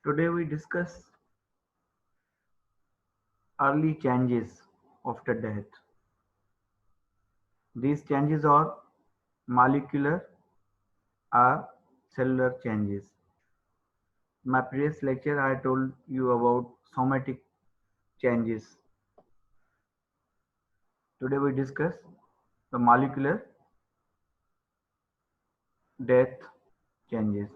Today we discuss early changes after death. These changes are molecular or cellular changes. In my previous lecture I told you about somatic changes. Today we discuss the molecular death changes.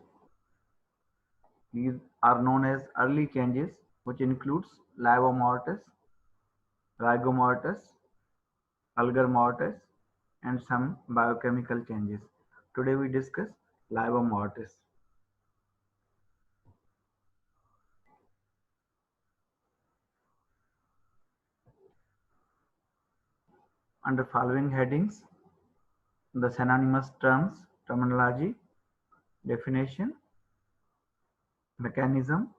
These are known as early changes which includes livor mortis, rigor mortis, alger mortis and some biochemical changes. Today we discuss livor mortis. Under following headings, the synonymous terms, terminology, definition, mechanism,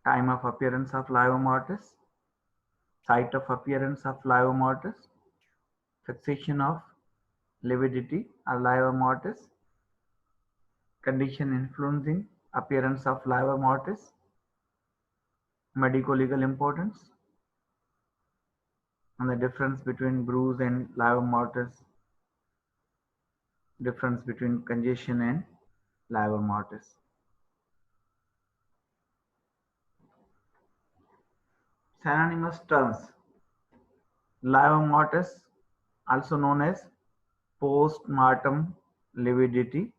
time of appearance of livor mortis, site of appearance of livor mortis, fixation of lividity or livor mortis, condition influencing appearance of livor mortis, medico-legal importance, and the difference between bruise and livor mortis, difference between congestion and livor mortis. Synonymous terms: livor mortis, also known as post-mortem lividity,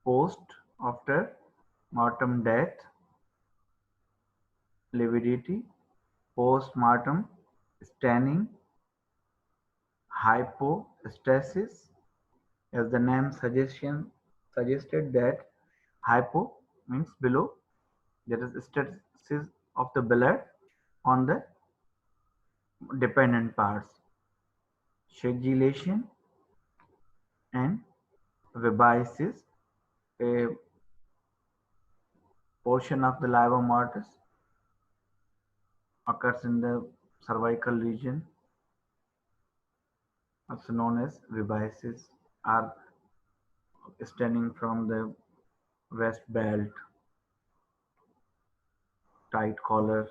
post after mortem death, lividity, post-mortem staining, hypostasis, as the name suggested that hypo means below, there is stasis of the blood on the dependent parts, coagulation and vibiosis, a portion of the livor mortis occurs in the cervical region, also known as vibiosis, are stemming from the vest belt, tight collar.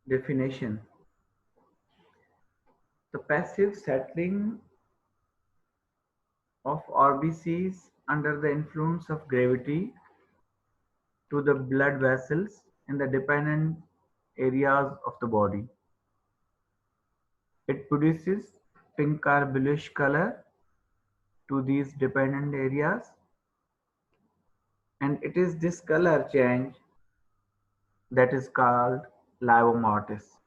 Definition: the passive settling of RBCs under the influence of gravity to the blood vessels in the dependent areas of the body. It produces pink or bluish color to these dependent areas, and it is this color change that is called livor mortis.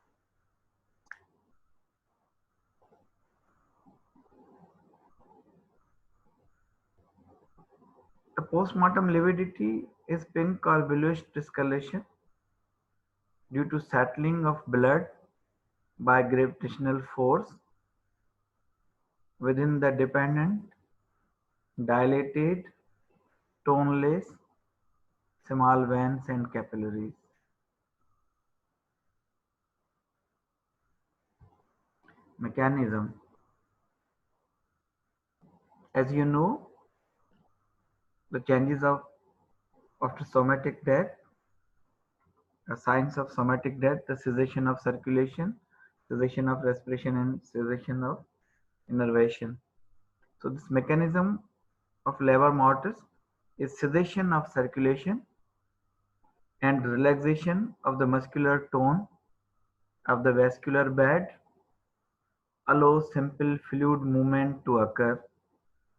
The postmortem lividity is pink or bluish discoloration due to settling of blood by gravitational force within the dependent, dilated, toneless, small veins and capillaries. Mechanism: as you know, the changes of after somatic death, the signs of somatic death, the cessation of circulation, cessation of respiration, and cessation of innervation. So this mechanism of livor mortis is cessation of circulation and relaxation of the muscular tone of the vascular bed allows simple fluid movement to occur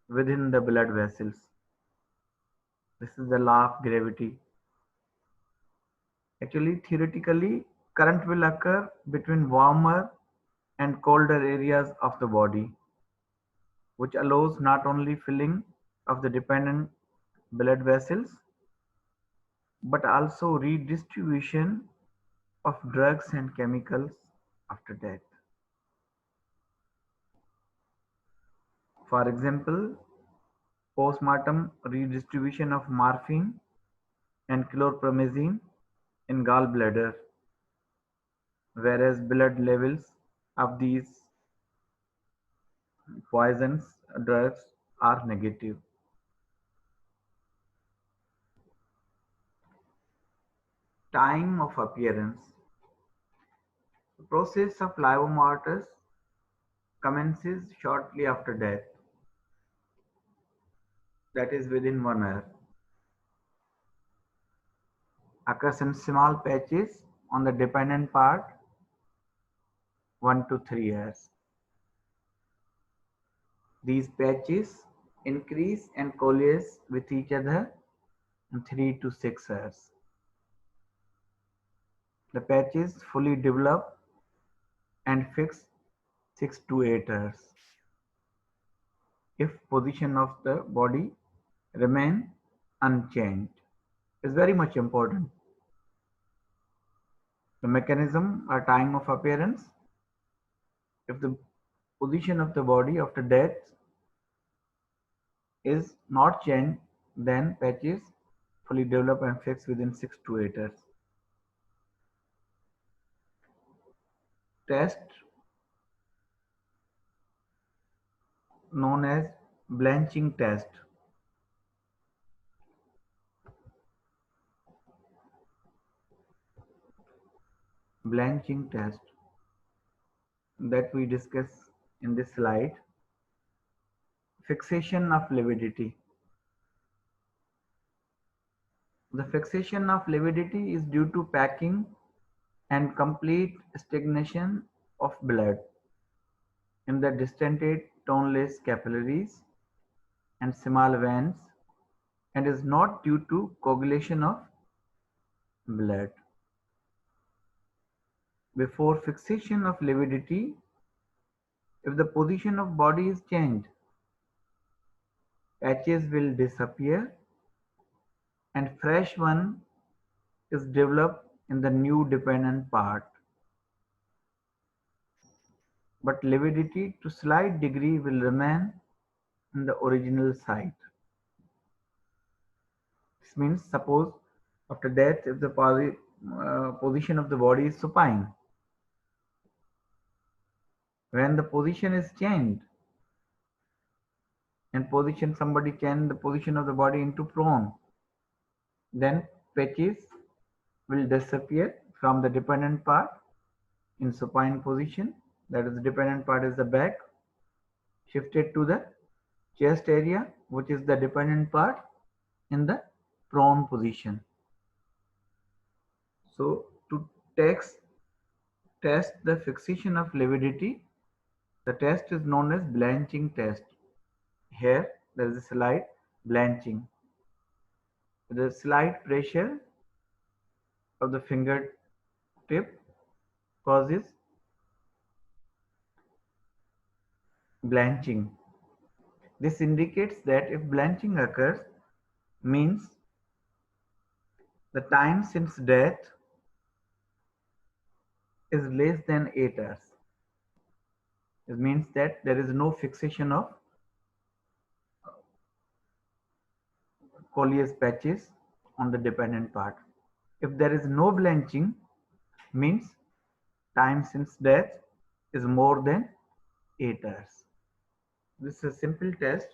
within the blood vessels. This is the law of gravity. Actually, theoretically, current will occur between warmer and colder areas of the body, which allows not only filling of the dependent blood vessels, but also redistribution of drugs and chemicals after death. For example, postmortem redistribution of morphine and chlorpromazine in gallbladder, whereas blood levels of these poisons drugs are negative. Time of appearance. The process of livor mortis commences shortly after death, that is within 1 hour. Occurs in small patches on the dependent part, 1 to 3 years. These patches increase and coalesce with each other in 3 to 6 years. The patches fully develop and fix 6 to 8 years. If position of the body remain unchanged, is very much important. The mechanism or time of appearance. If the position of the body after death is not changed, then patches fully develop and fix within 6 to 8 years. Test known as blanching test. Blanching test that we discuss in this slide. Fixation of lividity. The fixation of lividity is due to packing and complete stagnation of blood in the distended toneless capillaries and small veins, and is not due to coagulation of blood. Before fixation of lividity, if the position of body is changed, patches will disappear and fresh one is developed in the new dependent part. But lividity to slight degree will remain in the original site. This means, suppose after death, if the position of the body is supine, when the position is changed and position somebody change the position of the body into prone, then patches will disappear from the dependent part in supine position. That is, the dependent part is the back, shifted to the chest area, which is the dependent part in the prone position. So to test the fixation of lividity, the test is known as blanching test. Here there is a slight blanching. The slight pressure of the fingertip causes blanching. This indicates that if blanching occurs, means the time since death is less than 8 hours. It means that there is no fixation of coleus patches on the dependent part. If there is no blanching, means time since death is more than 8 hours. This is a simple test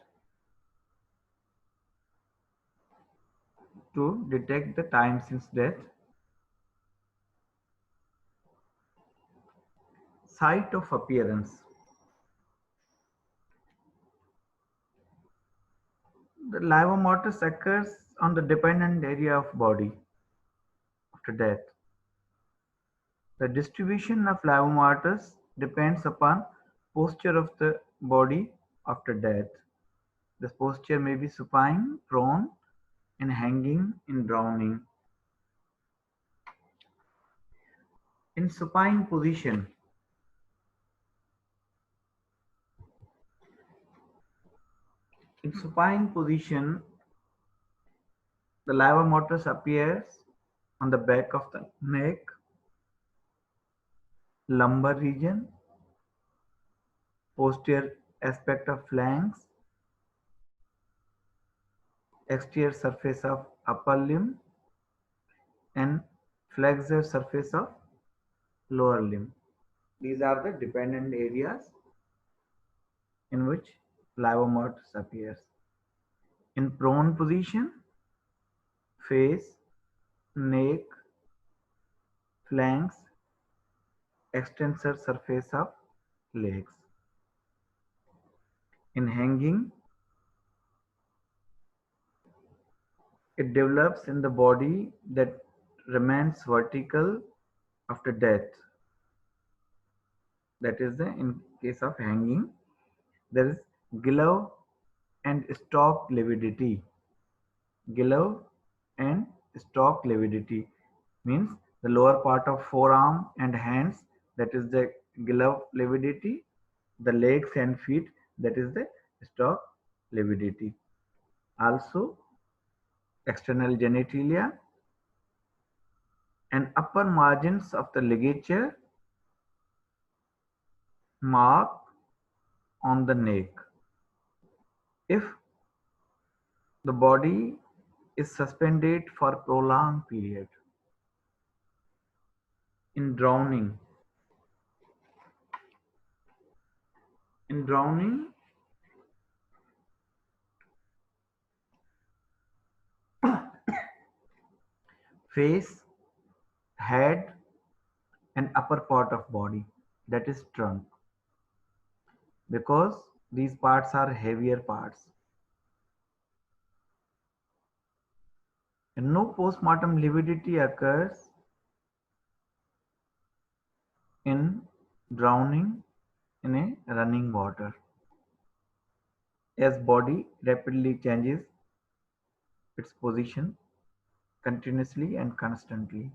to detect the time since death. Site of appearance. The livor mortis occurs on the dependent area of body after death. The distribution of livor mortis depends upon posture of the body after death. This posture may be supine, prone, and hanging in drowning. In supine position, the livor mortis appears on the back of the neck, lumbar region, posterior aspect of flanks, exterior surface of upper limb, and flexor surface of lower limb. These are the dependent areas in which livor mortis appears. In prone position, face, neck, flanks, extensor surface of legs. In hanging, it develops in the body that remains vertical after death. That is in case of hanging, there is glove and stalk lividity. Glove and stalk lividity means the lower part of forearm and hands, that is the glove lividity, the legs and feet, that is the stalk lividity. Also, external genitalia and upper margins of the ligature mark on the neck. If the body is suspended for prolonged period. In drowning, face, head and upper part of body, that is trunk, because these parts are heavier parts. And no postmortem lividity occurs in drowning in a running water, as body rapidly changes its position continuously and constantly.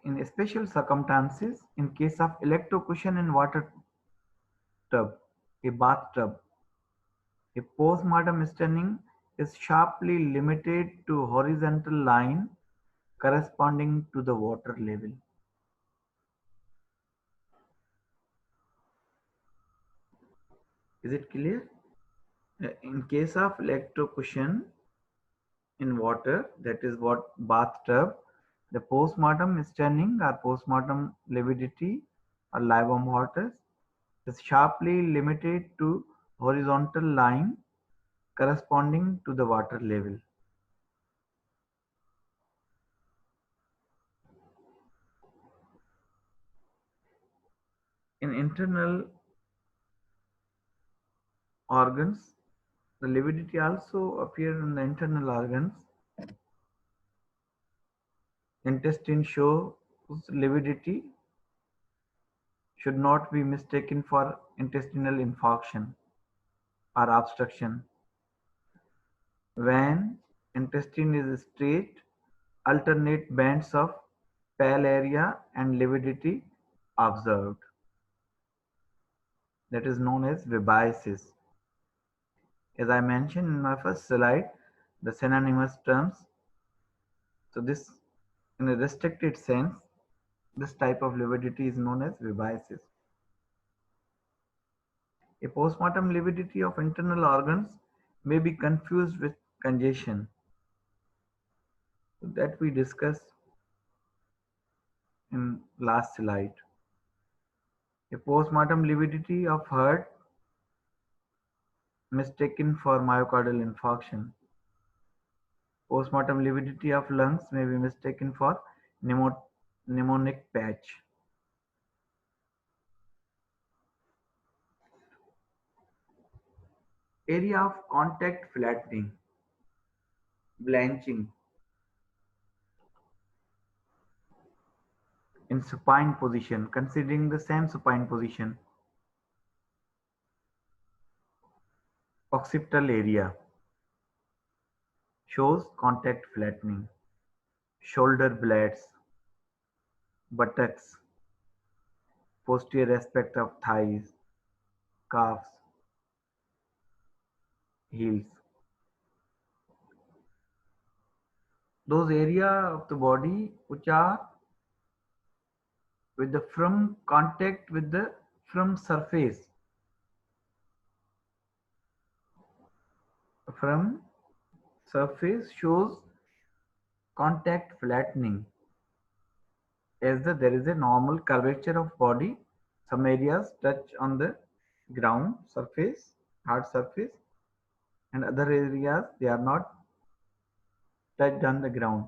In special circumstances, in case of electrocution in water tub, a bathtub, a postmortem stunning is sharply limited to horizontal line corresponding to the water level. Is it clear? In case of electrocution in water, that is what bathtub, the postmortem stunning or postmortem lividity or livor mortis is sharply limited to horizontal line corresponding to the water level. In internal organs, the lividity also appear in the internal organs. Intestine shows lividity should not be mistaken for intestinal infarction or obstruction. When intestine is straight, alternate bands of pale area and lividity observed. That is known as sebaceous. As I mentioned in my first slide, the synonymous terms. So this, in a restricted sense, this type of lividity is known as sebaceous. A postmortem lividity of internal organs may be confused with congestion. That we discussed in last slide. A postmortem lividity of heart mistaken for myocardial infarction. Postmortem lividity of lungs may be mistaken for pneumonic patch. Area of contact flattening, blanching in supine position, considering the same supine position. Occipital area shows contact flattening. Shoulder blades, buttocks, posterior aspect of thighs, calves, heels. Those area of the body which are with the firm contact with the firm surface. Firm surface shows contact flattening, as there is a normal curvature of body. Some areas touch on the ground surface, hard surface, and other areas they are not touched on the ground.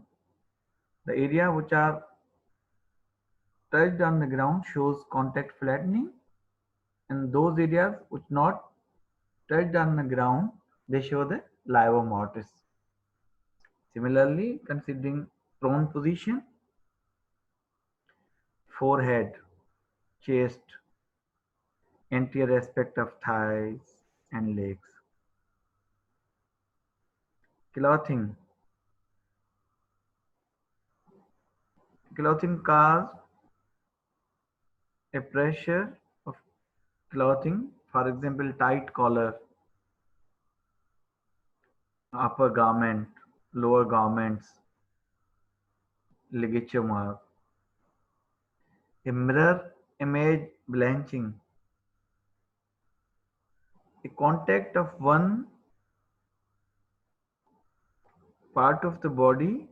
The area which are touched on the ground shows contact flattening, and those areas which not touched on the ground, they show the livor mortis. Similarly, considering prone position, forehead, chest, anterior aspect of thighs and legs. Clothing. Clothing cause a pressure of clothing, for example, tight collar, upper garment, lower garments, ligature mark. A mirror image blanching. A contact of one part of the body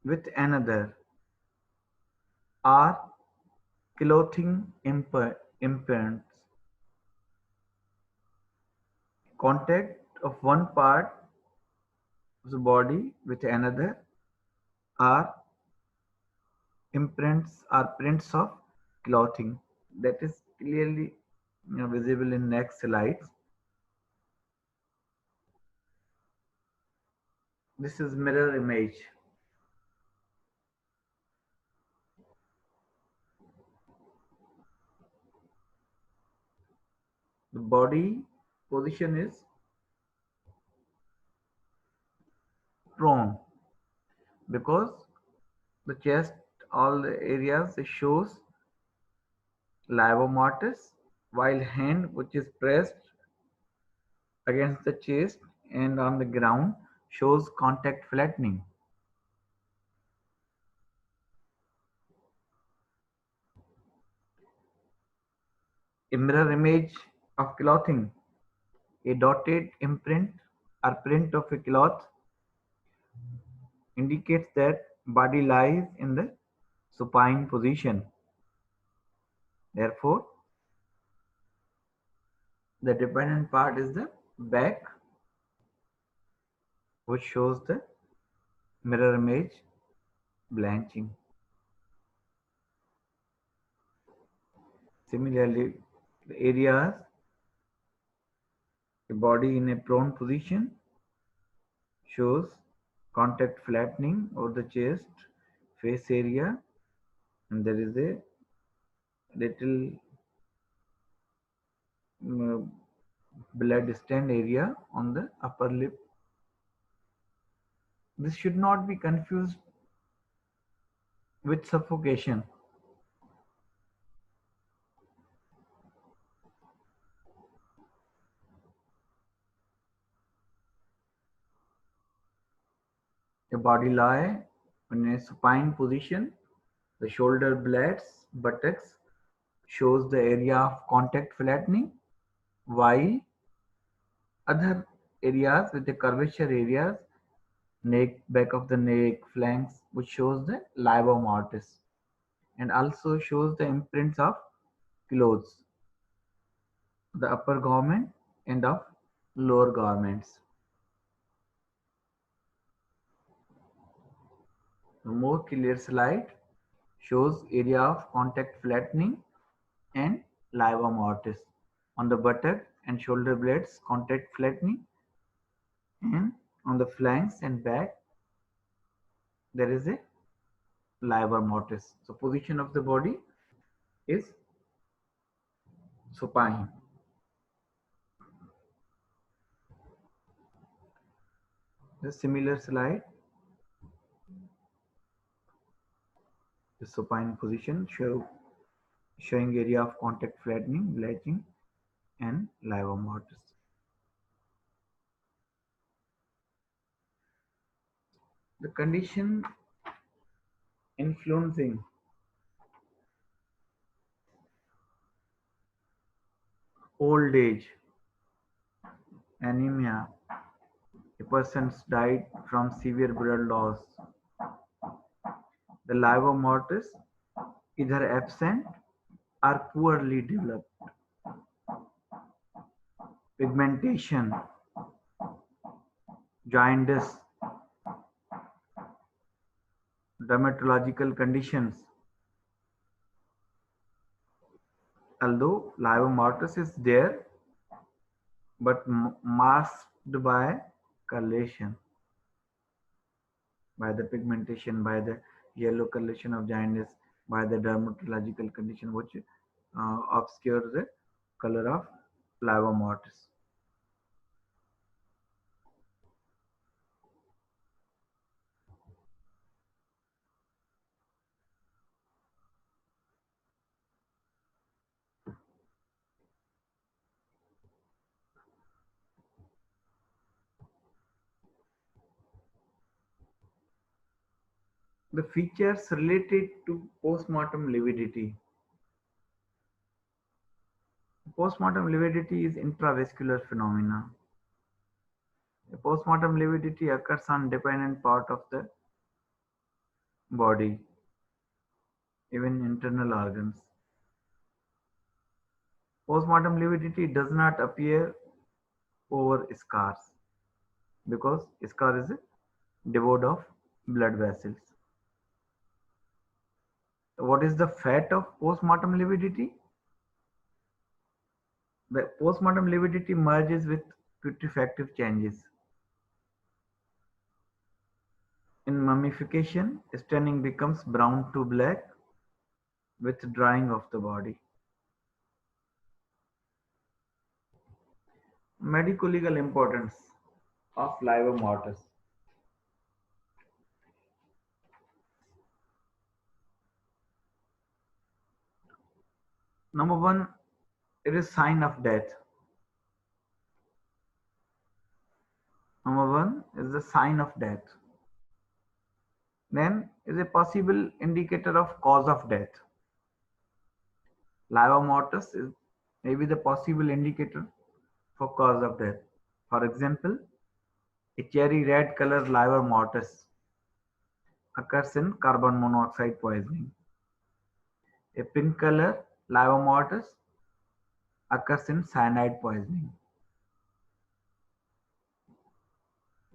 with another are clothing imprints. Contact of one part of the body with another are imprints or prints of clothing. That is clearly visible in next slides. This is mirror image. The body position is prone because the chest, all the areas it shows livor mortis, while hand which is pressed against the chest and on the ground shows contact flattening. A mirror image of clothing. A dotted imprint or print of a cloth indicates that body lies in the supine position. Therefore, the dependent part is the back, which shows the mirror image blanching. Similarly, the areas, the body in a prone position shows contact flattening over the chest, face area, and there is a little blood stand area on the upper lip. This should not be confused with suffocation. A body lie in a supine position. The shoulder blades, buttocks shows the area of contact flattening, while other areas with the curvature areas, neck, back of the neck, flanks, which shows the livor mortis and also shows the imprints of clothes, the upper garment and of lower garments. A more clear slide shows area of contact flattening and livor mortis. On the buttock and shoulder blades, contact flattening, and on the flanks and back, there is a livor mortis. So position of the body is supine. The similar slide, the supine position showing area of contact flattening, blanching, and livor mortis. The condition influencing old age, anemia, a person's died from severe blood loss, the livor mortis either absent or poorly developed, pigmentation, jaundice, dermatological conditions. Although livor mortis is there, but masked by coloration, by the pigmentation, by the yellow coloration of jaundice, by the dermatological condition which obscures the color of livor mortis. The features related to postmortem lividity. Postmortem lividity is intravascular phenomena. The postmortem lividity occurs on dependent part of the body, even internal organs. Postmortem lividity does not appear over scars because scar is devoid of blood vessels. What is the fate of postmortem lividity? The postmortem lividity merges with putrefactive changes. In mummification, staining becomes brown to black with drying of the body. Medico-legal importance of livor mortis. Number one, it is sign of death. Number one is the sign of death. Then is a possible indicator of cause of death. Livor mortis is maybe the possible indicator for cause of death. For example, a cherry red color livor mortis occurs in carbon monoxide poisoning. A pink color livor mortis occurs in cyanide poisoning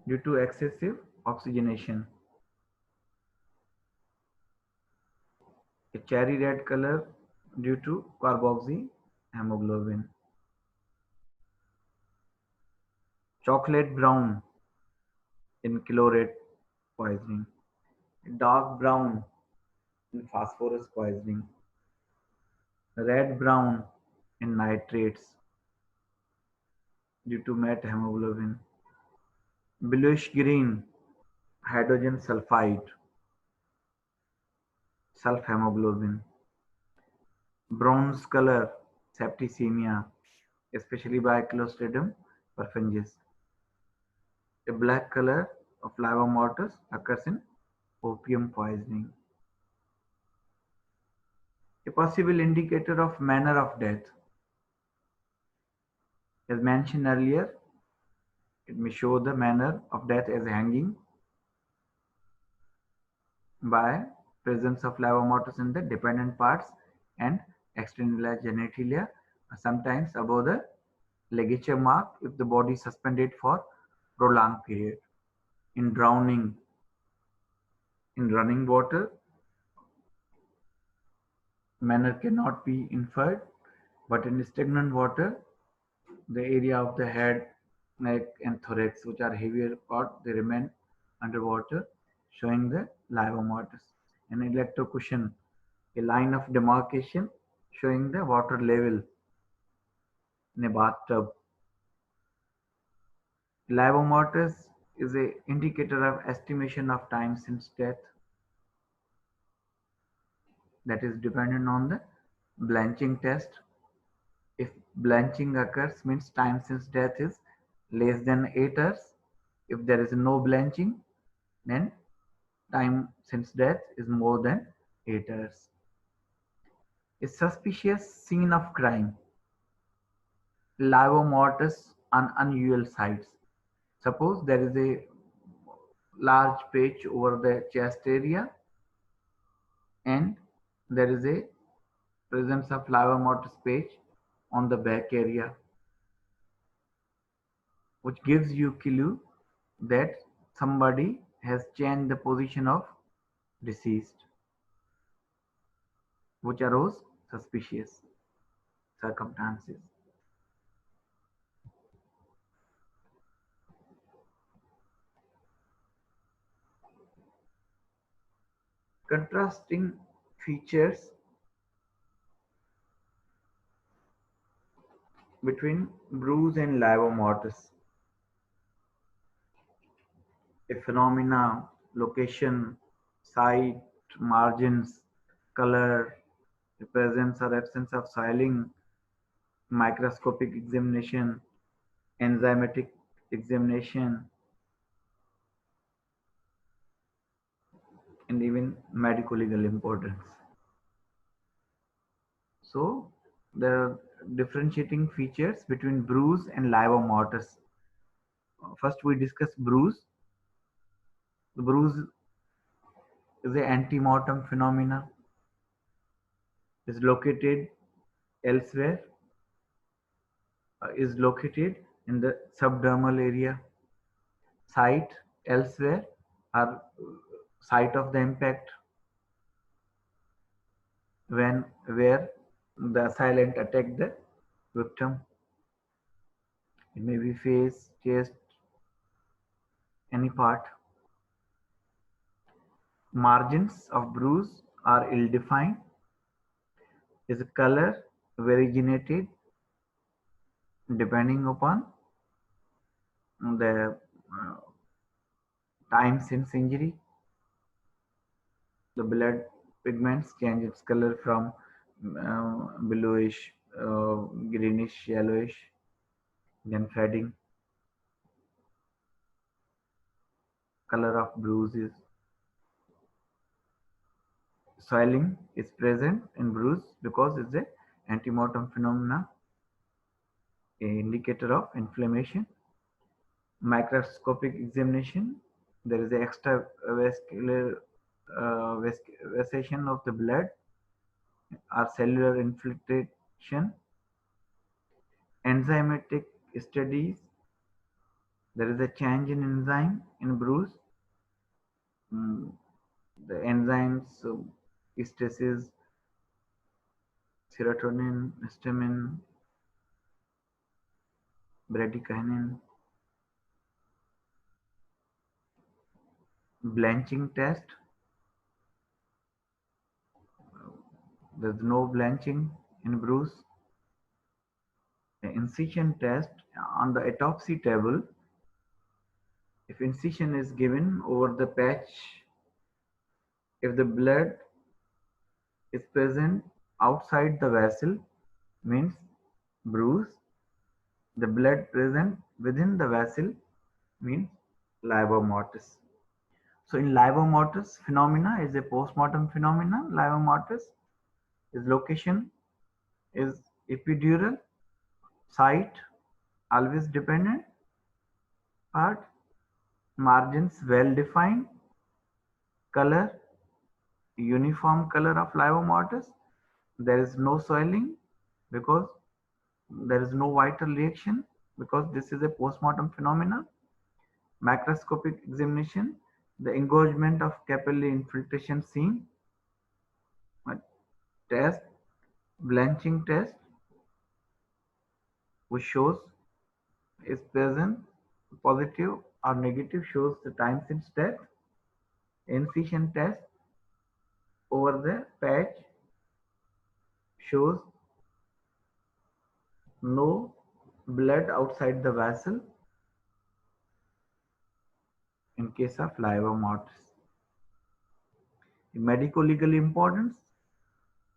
due to excessive oxygenation. A cherry red color due to carboxyhemoglobin. Chocolate brown in chlorate poisoning. Dark brown in phosphorus poisoning. Red brown in nitrates due to methemoglobin. Bluish green hydrogen sulfide, sulfhemoglobin. Bronze color septicemia, especially by Clostridium perfringens. A black color of livor mortis occurs in opium poisoning. A possible indicator of manner of death. As mentioned earlier, it may show the manner of death as hanging by presence of livor mortis in the dependent parts and external genitalia, sometimes above the ligature mark if the body is suspended for prolonged period. In drowning, in running water, manner cannot be inferred, but in stagnant water, the area of the head, neck, and thorax, which are heavier part, they remain underwater, showing the livor mortis. An electrocushion, a line of demarcation showing the water level in a bathtub. Livor mortis is a indicator of estimation of time since death that is dependent on the blanching test. If blanching occurs, means time since death is less than 8 hours. If there is no blanching, then time since death is more than 8 hours. A suspicious scene of crime. Livor mortis on unusual sites. Suppose there is a large patch over the chest area and there is a presence of livor mortis patch on the back area, which gives you clue that somebody has changed the position of deceased, which arose suspicious circumstances. Contrasting features between bruise and livor mortis. A phenomena, location, site, margins, color, the presence or absence of soiling, microscopic examination, enzymatic examination, and even medico-legal importance. So there are differentiating features between bruise and livor mortis. First, we discuss bruise. The bruise is a antemortem phenomena. Is located elsewhere. Is located in the subdermal area. Site elsewhere are site of the impact when where the assailant attacked the victim. It may be face, chest, any part. Margins of bruise are ill-defined. Is color variegated depending upon the time since injury. The blood pigments change its color from bluish, greenish, yellowish, then fading. Color of bruise is soiling is present in bruise because it's a antemortem phenomena, a indicator of inflammation. Microscopic examination, there is a extravascular vessation of the blood or cellular infiltration. Enzymatic studies, there is a change in enzyme in bruise. The enzymes, estasis, serotonin, histamine, bradykinin. Blanching test, there's no blanching in bruise. The incision test on the autopsy table, if incision is given over the patch, if the blood is present outside the vessel, means bruise. The blood present within the vessel means livor mortis. So in livor mortis phenomena is a postmortem phenomena. Livor mortis is location is epidural, site always dependent, part, margins well defined, color uniform color of livor mortis. There is no soiling because there is no vital reaction because this is a postmortem phenomena. Macroscopic examination, the engorgement of capillary infiltration seen. Test, blanching test, which shows is present, positive or negative, shows the time since death. Incision test over the patch shows no blood outside the vessel in case of livor mortis. Medico-legal importance,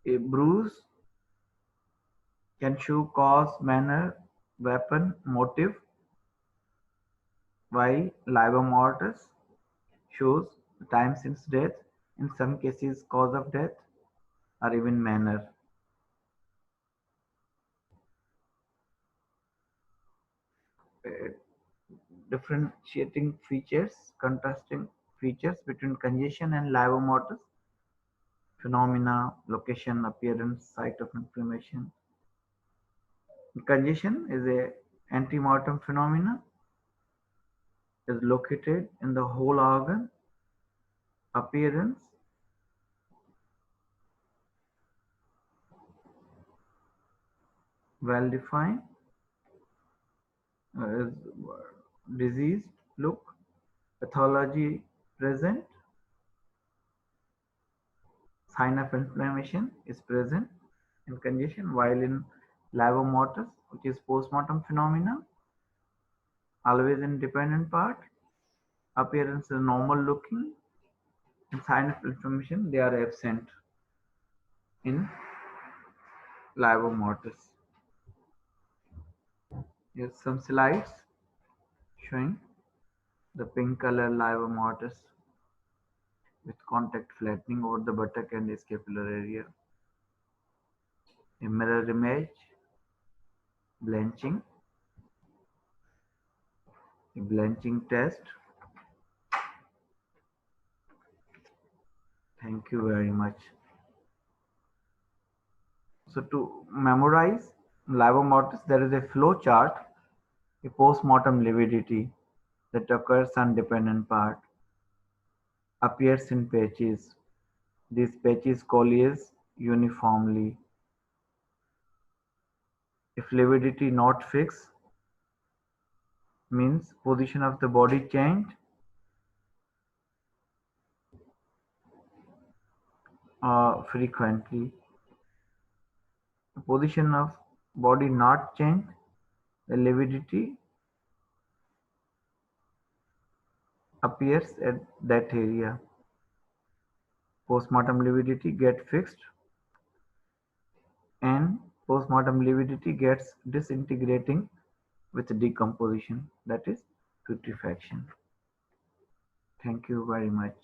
a bruise can show cause, manner, weapon, motive, while livor mortis shows the time since death, in some cases cause of death, or even manner. Differentiating features, contrasting features between congestion and livor mortis. Phenomena, location, appearance, site of inflammation. Congestion is a antemortem phenomena, is located in the whole organ. Appearance, well defined, is diseased look, pathology present, sign of inflammation is present in congestion, while in labor mortis, which is postmortem phenomena, always independent part, appearance is normal looking, and sign of inflammation they are absent in labor mortis. Here's some slides showing the pink color labor mortis with contact flattening over the buttock and scapular area. A mirror image, blanching, a blanching test. Thank you very much. So to memorize labor mortis, there is a flow chart, a post-mortem lividity that occurs on dependent part, appears in patches. These patches coalesce uniformly. If lividity not fixed, means position of the body changed, frequently. The position of body not changed, the lividity appears at that area. Postmortem lividity get fixed and postmortem lividity gets disintegrating with decomposition, that is putrefaction. Thank you very much.